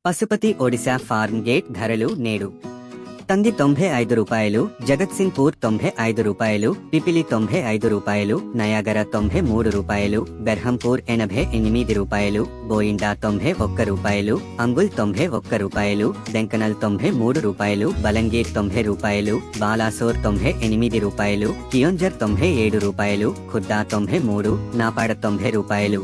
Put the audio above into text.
Pashupati Odisha form gate ధరలు నేడు తంది 95 రూపాయలు, జగత్సింగ్పూర్ 95 రూపాయలు, పిపిలి 95 రూపాయలు, నయాగర 93 రూపాయలు, బెర్హంపూర్ 88 రూపాయలు, బోయిండా 91 రూపాయలు, అంగుల్ 91 రూపాయలు, డెంకనల్ 93 రూపాయలు, బలంగీర్ 90 రూపాయలు, బాలాసోర్ 98 రూపాయలు, కియోంజర్ 97 రూపాయలు, ఖుర్దా 93, నాపాడ 90 రూపాయలు.